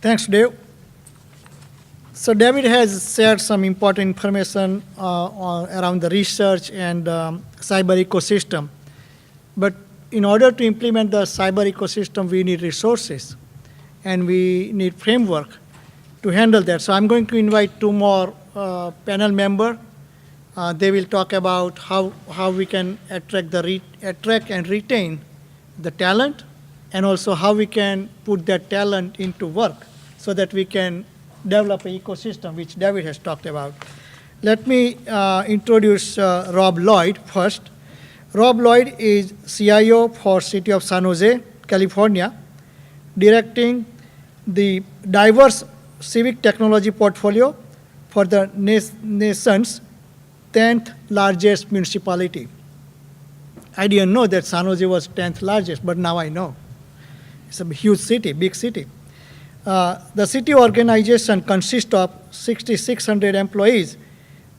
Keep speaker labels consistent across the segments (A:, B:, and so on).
A: Thanks, Dave. So David has shared some important information around the research and cyber ecosystem. But in order to implement the cyber ecosystem, we need resources, and we need framework to handle that. So I'm going to invite two more panel members. They will talk about how we can attract and retain the talent, and also how we can put that talent into work so that we can develop an ecosystem, which David has talked about. Let me introduce Rob Lloyd first. Rob Lloyd is CIO for City of San Jose, California, directing the diverse civic technology portfolio for the nation's 10th largest municipality. I didn't know that San Jose was 10th largest, but now I know. It's a huge city, big city. The city organization consists of 6,600 employees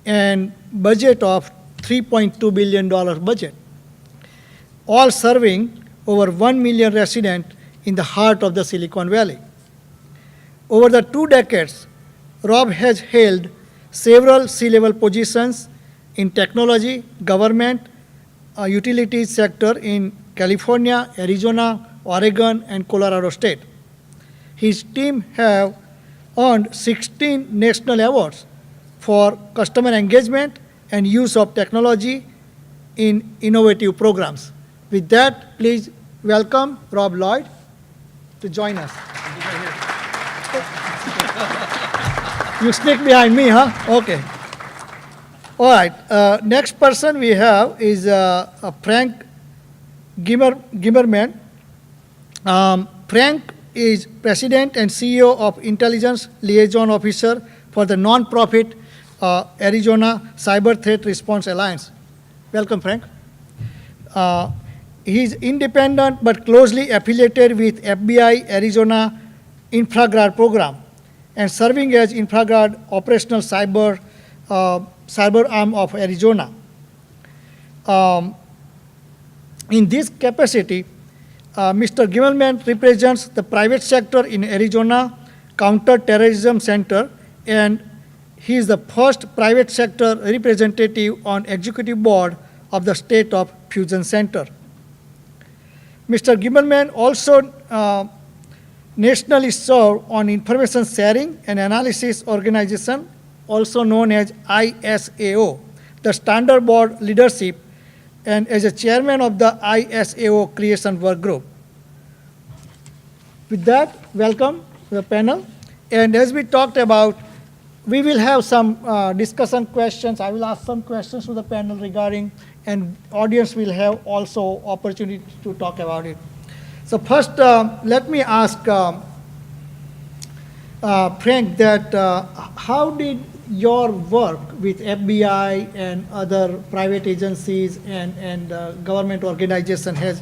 A: and budget of $3.2 billion budget, all serving over 1 million residents in the heart of the Silicon Valley. Over the 2 decades, Rob has held several C-level positions in technology, government, utilities sector in California, Arizona, Oregon, and Colorado State. His team have earned 16 national awards for customer engagement and use of technology in innovative programs. With that, please welcome Rob Lloyd to join us. You sneak behind me, huh? Okay. All right. Next person we have is Frank Grimmelmann. Frank is President and CEO of Intelligence Liaison Officer for the nonprofit Arizona Cyberthreat Response Alliance. Welcome, Frank. He is independent but closely affiliated with FBI Arizona InfraGard program and serving as InfraGard operational cyber arm of Arizona. In this capacity, Mr. Grimmelmann represents the private sector in Arizona Counterterrorism Center, and he is the first private sector representative on executive board of the State of Fusion Center. Mr. Grimmelmann also nationally served on Information Sharing and Analysis Organization, also known as ISAO, the Standard Board Leadership, and as a chairman of the ISAO Creation Work Group. With that, welcome to the panel. And as we talked about, we will have some discussion questions. I will ask some questions to the panel regarding, and audience will have also opportunity to talk about it. So first, let me ask Frank that how did your work with FBI and other private agencies and government organization has,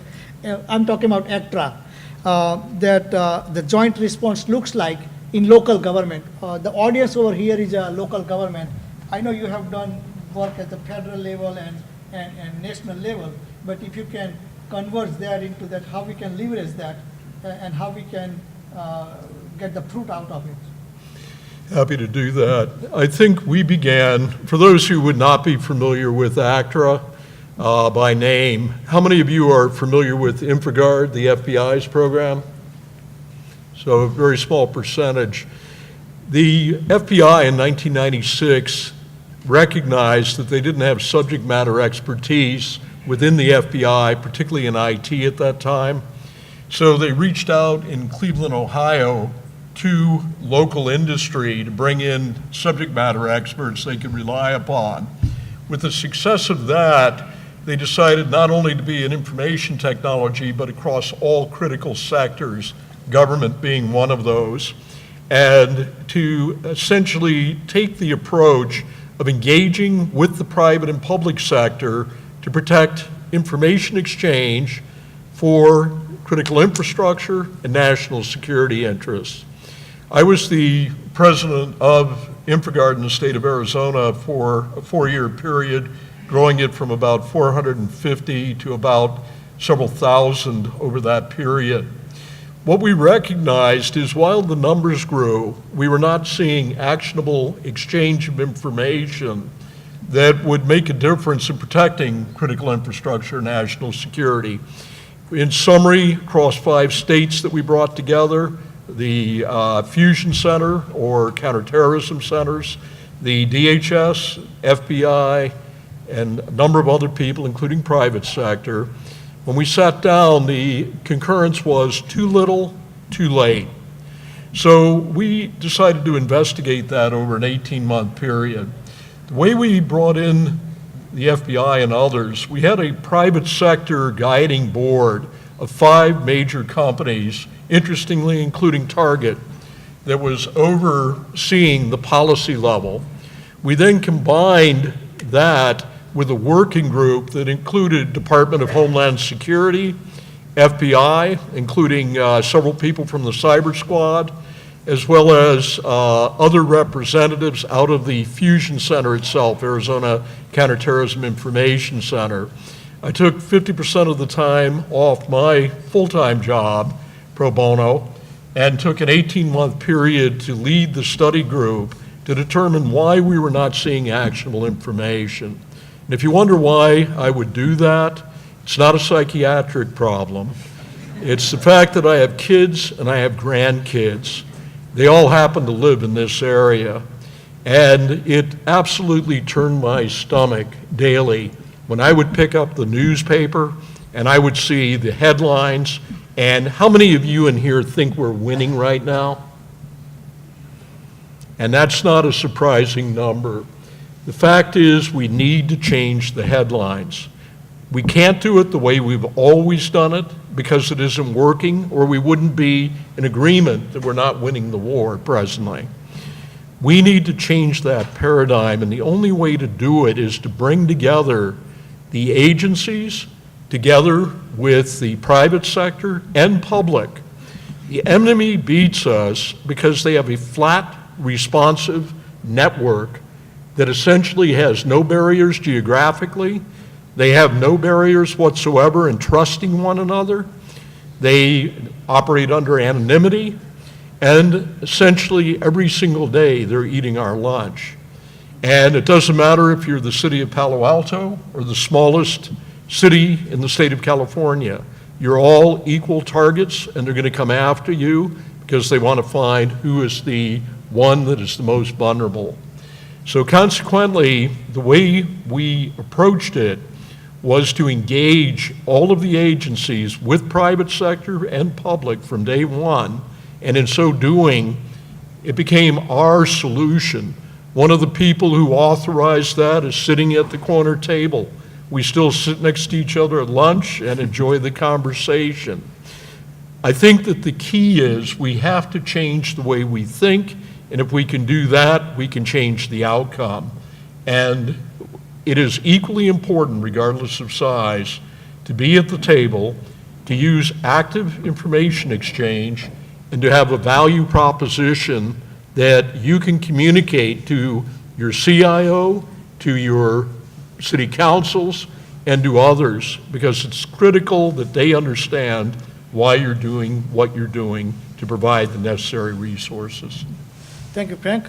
A: I'm talking about ACTRA, that the joint response looks like in local government. The audience over here is a local government. I know you have done work at the federal level and national level, but if you can convert that into that, how we can leverage that and how we can get the fruit out of it.
B: Happy to do that. I think we began, for those who would not be familiar with ACTRA by name, how many of you are familiar with InfraGard, the FBI's program? So a very small percentage. The FBI in 1996 recognized that they didn't have subject matter expertise within the FBI, particularly in IT at that time. So they reached out in Cleveland, Ohio, to local industry to bring in subject matter experts they could rely upon. With the success of that, they decided not only to be in information technology, but across all critical sectors, government being one of those, and to essentially take the approach of engaging with the private and public sector to protect information exchange for critical infrastructure and national security interests. I was the president of InfraGard in the state of Arizona for a 4-year period, growing it from about 450 to about several thousand over that period. what we recognized is while the numbers grew, we were not seeing actionable exchange of information that would make a difference in protecting critical infrastructure, national security. In summary, across 5 states that we brought together, the Fusion Center or counterterrorism centers, the DHS, FBI, and a number of other people, including private sector, when we sat down, the concurrence was too little, too late. So we decided to investigate that over an 18-month period. The way we brought in the FBI and others, we had a private sector guiding board of 5 major companies, interestingly including Target, that was overseeing the policy level. We then combined that with a working group that included Department of Homeland Security, FBI, including several people from the Cyber Squad, as well as other representatives out of the Fusion Center itself, Arizona Counterterrorism Information Center. I took 50% of the time off my full-time job, pro bono, and took an 18-month period to lead the study group to determine why we were not seeing actionable information. And if you wonder why I would do that, it's not a psychiatric problem. It's the fact that I have kids and I have grandkids. They all happen to live in this area. And it absolutely turned my stomach daily when I would pick up the newspaper and I would see the headlines. And how many of you in here think we're winning right now? And that's not a surprising number. The fact is we need to change the headlines. We can't do it the way we've always done it because it isn't working, or we wouldn't be in agreement that we're not winning the war presently. We need to change that paradigm, and the only way to do it is to bring together the agencies together with the private sector and public. The enemy beats us because they have a flat, responsive network that essentially has no barriers geographically. They have no barriers whatsoever in trusting one another. They operate under anonymity, and essentially every single day they're eating our lunch. And it doesn't matter if you're the city of Palo Alto or the smallest city in the state of California. You're all equal targets, and they're going to come after you because they want to find who is the one that is the most vulnerable. So consequently, the way we approached it was to engage all of the agencies with private sector and public from day one, and in so doing, it became our solution. One of the people who authorized that is sitting at the corner table. We still sit next to each other at lunch and enjoy the conversation. I think that the key is we have to change the way we think, and if we can do that, we can change the outcome. And it is equally important, regardless of size, to be at the table, to use active information exchange, and to have a value proposition that you can communicate to your CIO, to your city councils, and to others, because it's critical that they understand why you're doing what you're doing to provide the necessary resources.
A: Thank you, Frank.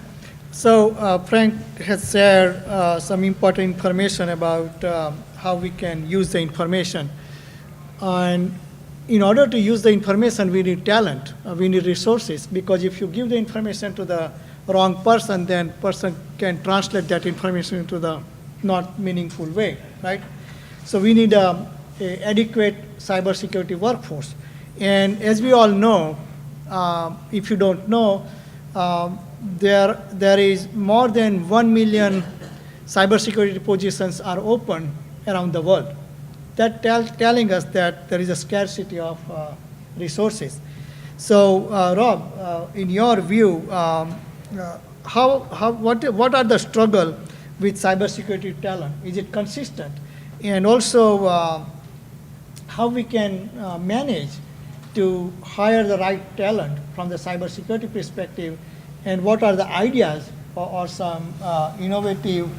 A: So Frank has shared some important information about how we can use the information. And in order to use the information, we need talent, we need resources, because if you give the information to the wrong person, then person can translate that information into the not meaningful way, right? So we need a adequate cybersecurity workforce. And as we all know, if you don't know, there is more than 1 million cybersecurity positions are open around the world. That telling us that there is a scarcity of resources. So, Rob, in your view, what are the struggle with cybersecurity talent? Is it consistent? And also, how we can manage to hire the right talent from the cybersecurity perspective, and what are the ideas or some innovative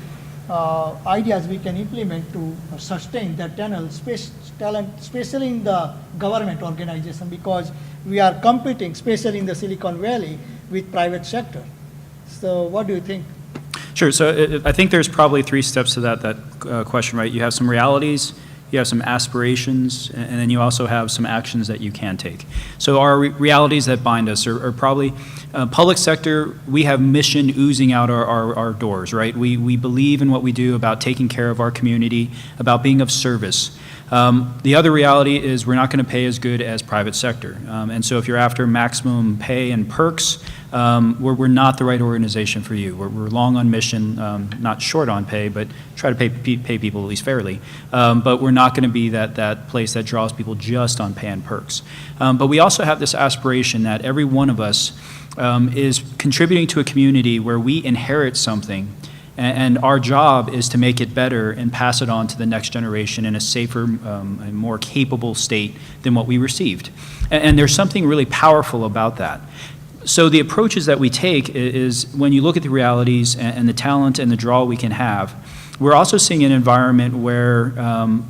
A: ideas we can implement to sustain that talent, especially in the government organization, because we are competing, especially in the Silicon Valley, with private sector. So what do you think?
C: Sure. So I think there's probably three steps to that question, right? You have some realities, you have some aspirations, and then you also have some actions that you can take. So our realities that bind us are probably public sector. We have mission oozing out our doors, right? We believe in what we do about taking care of our community, about being of service. The other reality is we're not going to pay as good as private sector. And so if you're after maximum pay and perks, we're not the right organization for you. We're long on mission, not short on pay, but try to pay people at least fairly. But we're not going to be that place that draws people just on pay and perks. But we also have this aspiration that every one of us is contributing to a community where we inherit something, and our job is to make it better and pass it on to the next generation in a safer and more capable state than what we received. And there's something really powerful about that. So the approaches that we take is when you look at the realities and the talent and the draw we can have, we're also seeing an environment where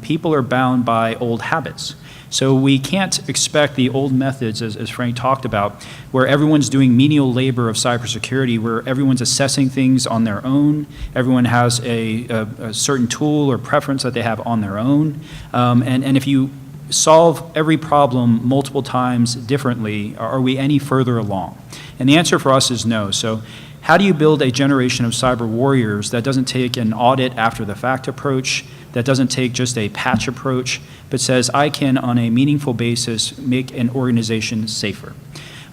C: people are bound by old habits. So we can't expect the old methods, as Frank talked about, where everyone's doing menial labor of cybersecurity, where everyone's assessing things on their own, everyone has a certain tool or preference that they have on their own, and if you solve every problem multiple times differently, are we any further along? And the answer for us is no. So how do you build a generation of cyber warriors that doesn't take an audit after the fact approach, that doesn't take just a patch approach, but says I can, on a meaningful basis, make an organization safer?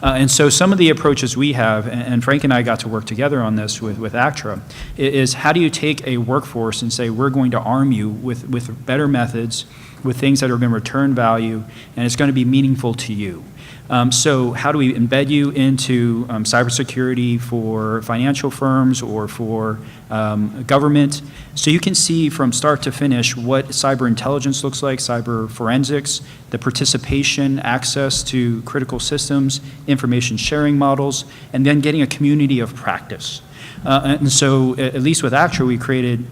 C: And so some of the approaches we have, and Frank and I got to work together on this with ACTRA, is how do you take a workforce and say we're going to arm you with better methods, with things that are going to return value, and it's going to be meaningful to you. So how do we embed you into cybersecurity for financial firms or for government? So you can see from start to finish what cyber intelligence looks like, cyber forensics, the participation, access to critical systems, information sharing models, and then getting a community of practice. And so at least with ACTRA, we created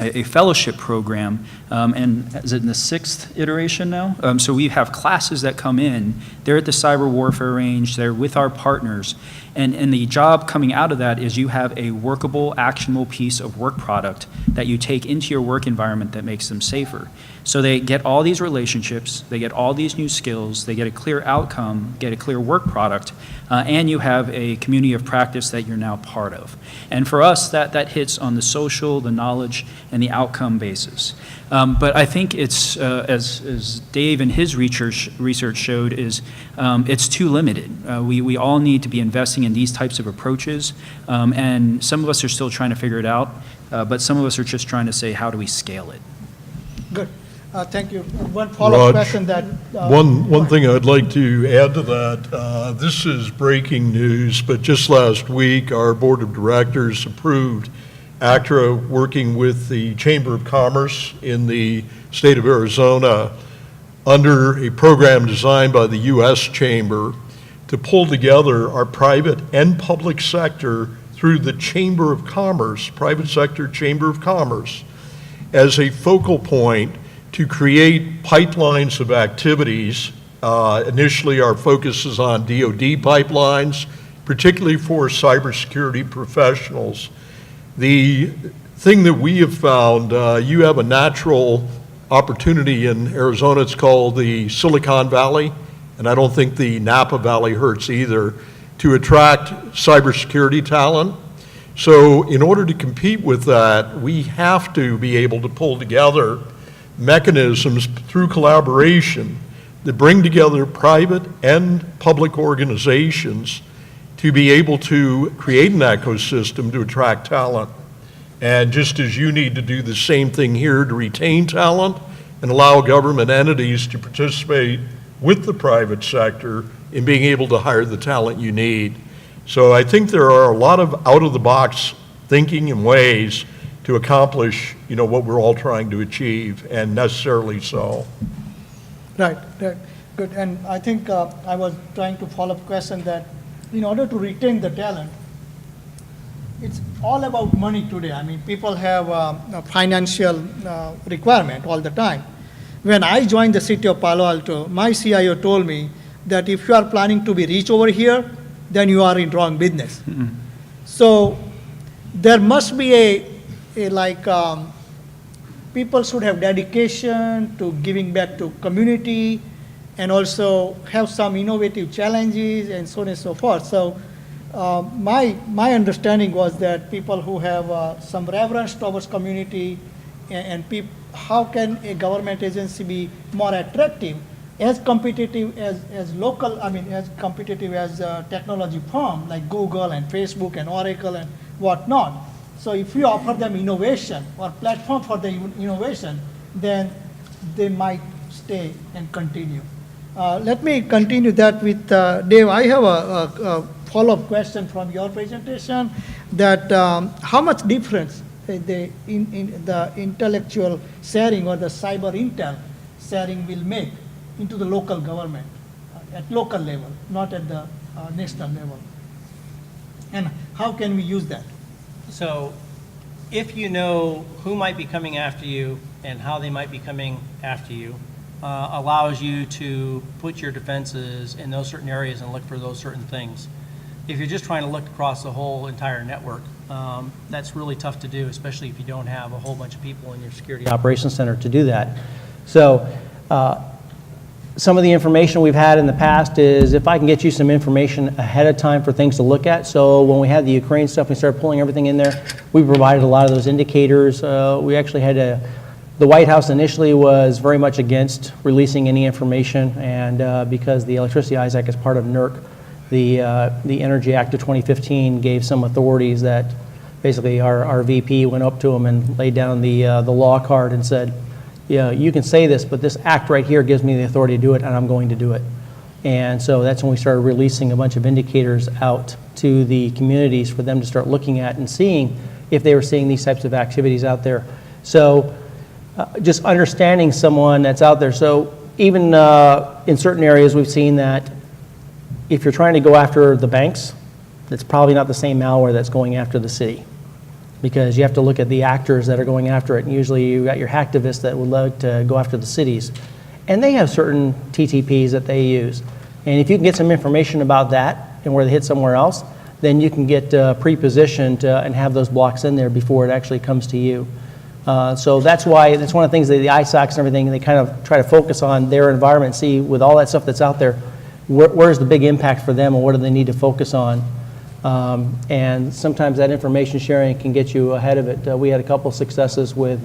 C: a fellowship program, and is it in the 6th iteration now? So we have classes that come in, they're at the cyber warfare range, they're with our partners, and the job coming out of that is you have a workable, actionable piece of work product that you take into your work environment that makes them safer. So they get all these relationships, they get all these new skills, they get a clear outcome, get a clear work product, and you have a community of practice that you're now part of. And for us, that hits on the social, the knowledge, and the outcome basis. But I think it's, as Dave and his research showed, is it's too limited. We all need to be investing in these types of approaches, and some of us are still trying to figure it out, but some of us are just trying to say, how do we scale it?
A: Good. Thank you. One follow-up question that...
B: One thing I'd like to add to that, this is breaking news, but just last week, our board of directors approved ACTRA working with the Chamber of Commerce in the state of Arizona under a program designed by the U.S. Chamber to pull together our private and public sector through the Chamber of Commerce, private sector Chamber of Commerce, as a focal point to create pipelines of activities. Initially, our focus is on DoD pipelines, particularly for cybersecurity professionals. The thing that we have found, you have a natural opportunity in Arizona, it's called the Silicon Valley, and I don't think the Napa Valley hurts either, to attract cybersecurity talent. So in order to compete with that, we have to be able to pull together mechanisms through collaboration that bring together private and public organizations to be able to create an ecosystem to attract talent. And just as you need to do the same thing here to retain talent and allow government entities to participate with the private sector in being able to hire the talent you need. So I think there are a lot of out-of-the-box thinking and ways to accomplish, what we're all trying to achieve, and necessarily so.
A: Right. Good. And I think I was trying to follow up question that in order to retain the talent, it's all about money today. I mean, people have a financial requirement all the time. When I joined the city of Palo Alto, my CIO told me that if you are planning to be rich over here, then you are in wrong business. So there must be people should have dedication to giving back to community and also have some innovative challenges and so on and so forth. So my understanding was that people who have some reverence towards community and how can a government agency be more attractive, as competitive as local, I mean, as competitive as technology firm like Google and Facebook and Oracle and whatnot. So if we offer them innovation or platform for the innovation, then they might stay and continue. Let me continue that with Dave. I have a follow-up question from your presentation that how much difference in the intellectual sharing or the cyber intel sharing will make into the local government at local level, not at the national level. And how can we use that?
D: So if you know who might be coming after you and how they might be coming after you, allows you to put your defenses in those certain areas and look for those certain things. If you're just trying to look across the whole entire network, that's really tough to do, especially if you don't have a whole bunch of people in your security operations center to do that. So some of the information we've had in the past is if I can get you some information ahead of time for things to look at. So when we had the Ukraine stuff, we started pulling everything in there. We provided a lot of those indicators. We actually had the White House initially was very much against releasing any information, and because the Electricity Eyes Act is part of NERC, the Energy Act of 2015 gave some authorities that basically our VP went up to them and laid down the law card and said, yeah, you can say this, but this act right here gives me the authority to do it, and I'm going to do it. And so that's when we started releasing a bunch of indicators out to the communities for them to start looking at and seeing if they were seeing these types of activities out there. So just understanding someone that's out there. So even in certain areas, we've seen that if you're trying to go after the banks, it's probably not the same malware that's going after the city, because you have to look at the actors that are going after it. And usually you've got your hacktivists that would like to go after the cities. And they have certain TTPs that they use. And if you can get some information about that and where they hit somewhere else, then you can get pre-positioned and have those blocks in there before it actually comes to you. So that's why, that's one of the things that the ISOCs and everything, they kind of try to focus on their environment, see with all that stuff that's out there, where's the big impact for them and what do they need to focus on. And sometimes that information sharing can get you ahead of it. We had a couple successes with,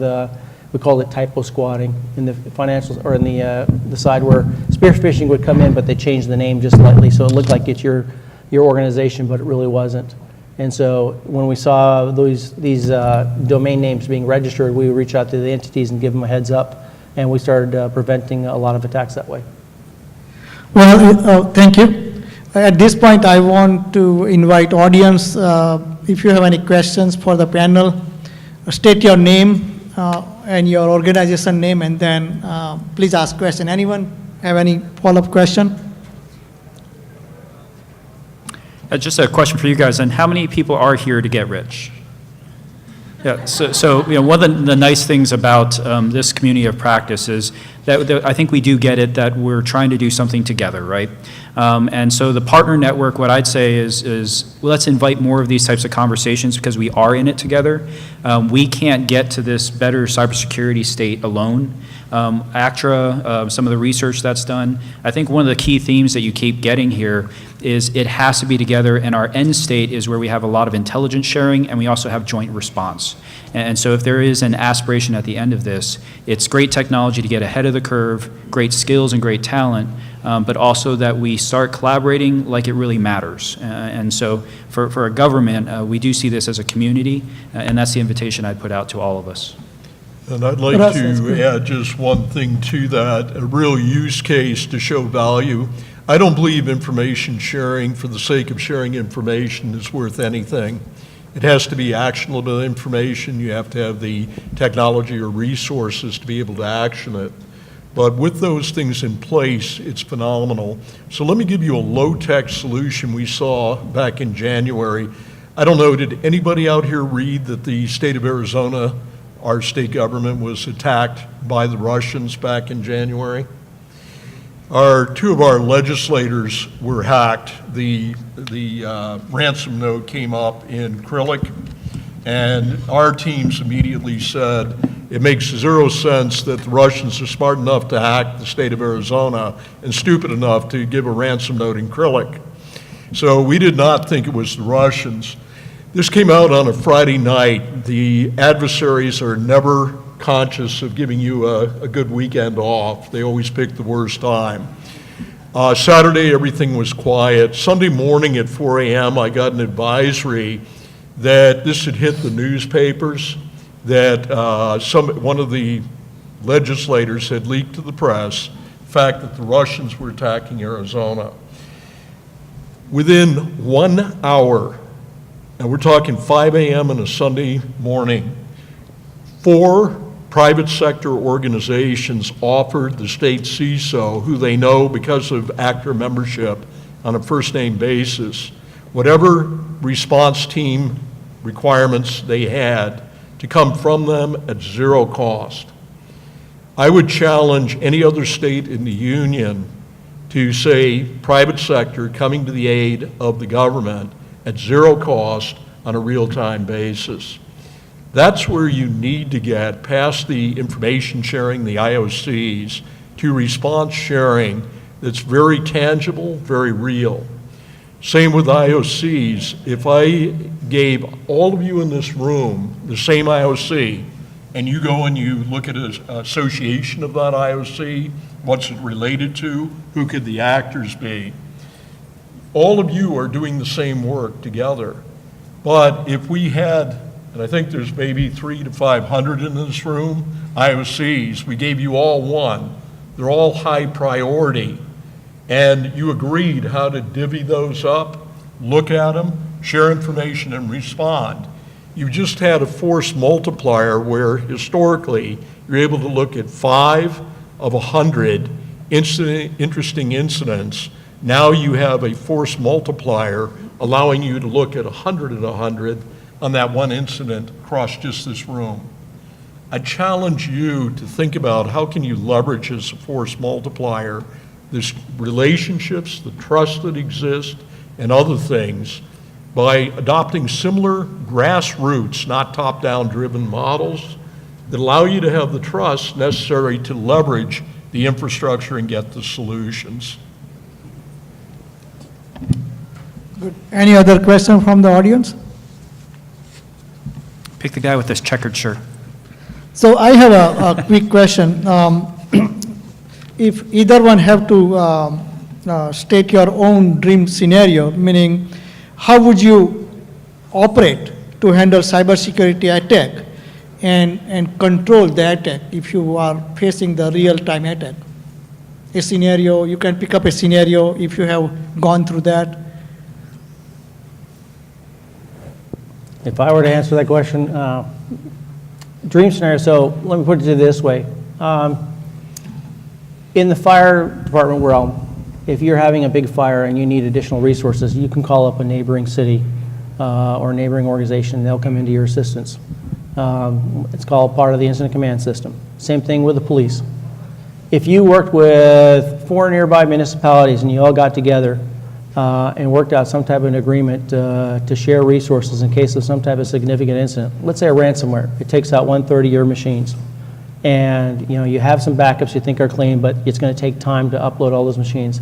D: we called it typo squatting in the financials, or in the side where spear phishing would come in, but they changed the name just slightly, so it looked like it's your organization, but it really wasn't. And so when we saw these domain names being registered, we would reach out to the entities and give them a heads up, and we started preventing a lot of attacks that way.
A: Well, thank you. At this point, I want to invite audience, if you have any questions for the panel, state your name and your organization name, and then please ask question. Anyone have any follow-up question?
C: Just a question for you guys, and how many people are here to get rich? Yeah, so you know, one of the nice things about this community of practice is that I think we do get it, that we're trying to do something together, right? And so the partner network, what I'd say is well, let's invite more of these types of conversations because we are in it together. We can't get to this better cybersecurity state alone. ACTRA, some of the research that's done, I think one of the key themes that you keep getting here is it has to be together, and our end state is where we have a lot of intelligence sharing and we also have joint response. And so if there is an aspiration at the end of this, it's great technology to get ahead of the curve, great skills and great talent, but also that we start collaborating like it really matters. And so for a government, we do see this as a community, and that's the invitation I'd put out to all of us.
B: And I'd like to add just one thing to that, a real use case to show value. I don't believe information sharing for the sake of sharing information is worth anything. It has to be actionable information. You have to have the technology or resources to be able to action it. But with those things in place, it's phenomenal. So let me give you a low-tech solution we saw back in January. I don't know, did anybody out here read that the state of Arizona, our state government, was attacked by the Russians back in January? Two of our legislators were hacked. The ransom note came up in Acrylic, and our teams immediately said, it makes zero sense that the Russians are smart enough to hack the state of Arizona and stupid enough to give a ransom note in Acrylic. So we did not think it was the Russians. This came out on a Friday night. The adversaries are never conscious of giving you a good weekend off. They always pick the worst time. Saturday, everything was quiet. Sunday morning at 4 a.m., I got an advisory that this had hit the newspapers, that one of the legislators had leaked to the press the fact that the Russians were attacking Arizona. Within 1 hour, and we're talking 5 a.m. on a Sunday morning, 4 private sector organizations offered the state CISO, who they know because of actor membership on a first-name basis, whatever response team requirements they had to come from them at zero cost. I would challenge any other state in the union to say private sector coming to the aid of the government at zero cost on a real-time basis. That's where you need to get past the information sharing, the IOCs, to response sharing that's very tangible, very real. Same with IOCs. If I gave all of you in this room the same IOC, and you go and you look at an association of that IOC, what's it related to, who could the actors be, all of you are doing the same work together. But if we had, and I think there's maybe 300 to 500 in this room, IOCs, we gave you all one, they're all high priority, and you agreed how to divvy those up, look at them, share information, and respond. You just had a force multiplier where historically you're able to look at 5 of 100 interesting incidents. Now you have a force multiplier allowing you to look at 100 of 100 on that one incident across just this room. I challenge you to think about how can you leverage as a force multiplier this relationships, the trust that exists, and other things by adopting similar grassroots, not top-down driven models that allow you to have the trust necessary to leverage the infrastructure and get the solutions.
A: Good. Any other question from the audience?
C: Pick the guy with this checkered shirt.
A: So I have a quick question. If either one have to state your own dream scenario, meaning how would you operate to handle cybersecurity attack and control the attack if you are facing the real-time attack? A scenario, you can pick up a scenario if you have gone through that.
E: If I were to answer that question, dream scenario, so let me put it this way. In the fire department realm, if you're having a big fire and you need additional resources, you can call up a neighboring city or a neighboring organization, and they'll come into your assistance. It's called part of the incident command system. Same thing with the police. If you worked with 4 nearby municipalities and you all got together and worked out some type of an agreement to share resources in case of some type of significant incident, let's say a ransomware, it takes out 1/3 of your machines. And you have some backups you think are clean, but it's going to take time to upload all those machines.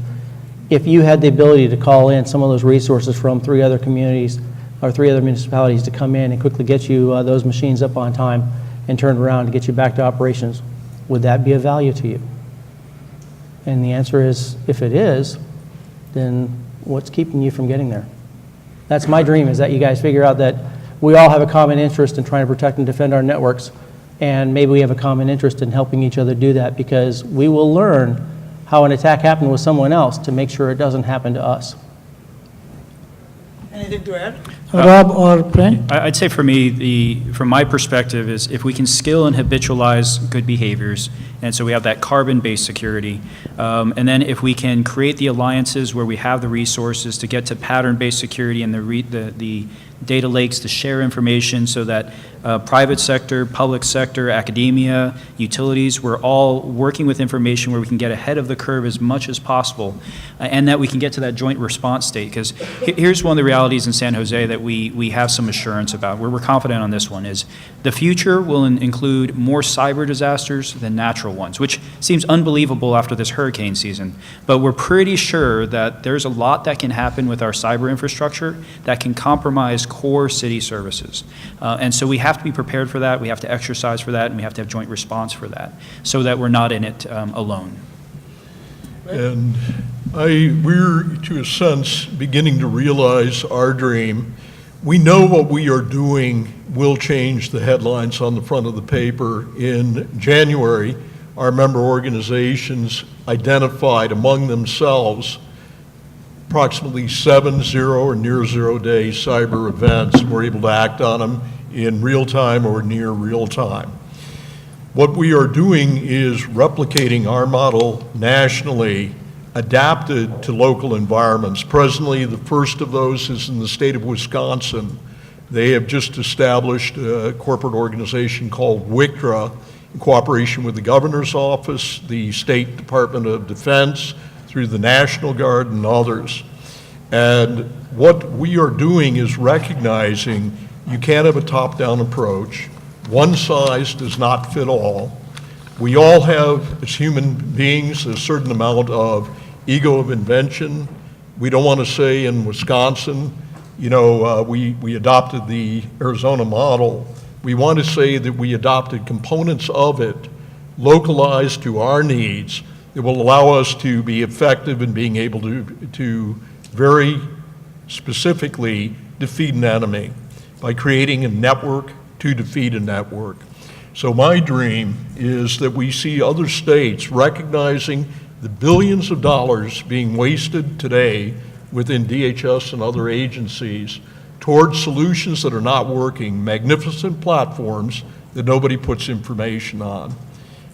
E: If you had the ability to call in some of those resources from 3 other communities or 3 other municipalities to come in and quickly get you those machines up on time and turned around to get you back to operations, would that be of value to you? And the answer is, if it is, then what's keeping you from getting there? That's my dream, is that you guys figure out that we all have a common interest in trying to protect and defend our networks. And maybe we have a common interest in helping each other do that, because we will learn how an attack happened with someone else to make sure it doesn't happen to us.
A: Anything to add? Rob or Pray?
C: I'd say for me, from my perspective, is if we can skill and habitualize good behaviors, and so we have that carbon-based security, and then if we can create the alliances where we have the resources to get to pattern-based security and the data lakes to share information so that private sector, public sector, academia, utilities, we're all working with information where we can get ahead of the curve as much as possible, and that we can get to that joint response state. Because here's one of the realities in San Jose that we have some assurance about, where we're confident on this one, is the future will include more cyber disasters than natural ones, which seems unbelievable after this hurricane season. But we're pretty sure that there's a lot that can happen with our cyber infrastructure that can compromise core city services. And so we have to be prepared for that, we have to exercise for that, and we have to have joint response for that, so that we're not in it alone.
B: And we're, to a sense, beginning to realize our dream. We know what we are doing will change the headlines on the front of the paper. In January, our member organizations identified among themselves approximately 7 zero or near zero-day cyber events, and we're able to act on them in real time or near real time. What we are doing is replicating our model nationally, adapted to local environments. Presently, the first of those is in the state of Wisconsin. They have just established a corporate organization called WICTRA in cooperation with the governor's office, the State Department of Defense, through the National Guard and others. And what we are doing is recognizing you can't have a top-down approach. One size does not fit all. We all have, as human beings, a certain amount of ego of invention. We don't want to say in Wisconsin, you know, we adopted the Arizona model. We want to say that we adopted components of it, localized to our needs, that will allow us to be effective in being able to very specifically defeat an enemy by creating a network to defeat a network. So my dream is that we see other states recognizing the billions of dollars being wasted today within DHS and other agencies towards solutions that are not working, magnificent platforms that nobody puts information on.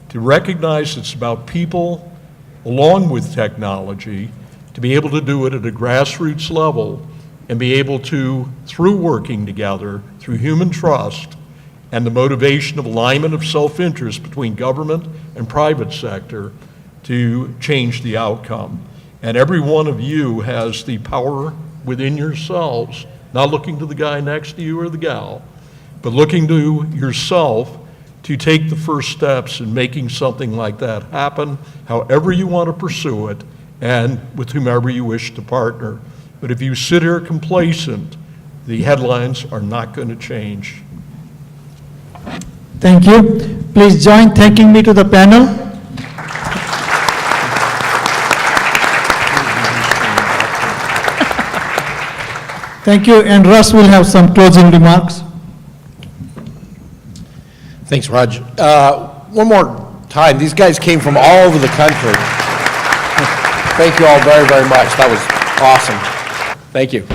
B: To recognize it's about people along with technology, to be able to do it at a grassroots level and be able to, through working together, through human trust and the motivation of alignment of self-interest between government and private sector, to change the outcome. And every one of you has the power within yourselves, not looking to the guy next to you or the gal, but looking to yourself to take the first steps in making something like that happen, however you want to pursue it, and with whomever you wish to partner. But if you sit here complacent, the headlines are not going to change.
A: Thank you. Please join thanking me to the panel. Thank you, and Russ will have some closing remarks.
F: Thanks, Raj. One more time, these guys came from all over the country. Thank you all very, very much. That was awesome. Thank you.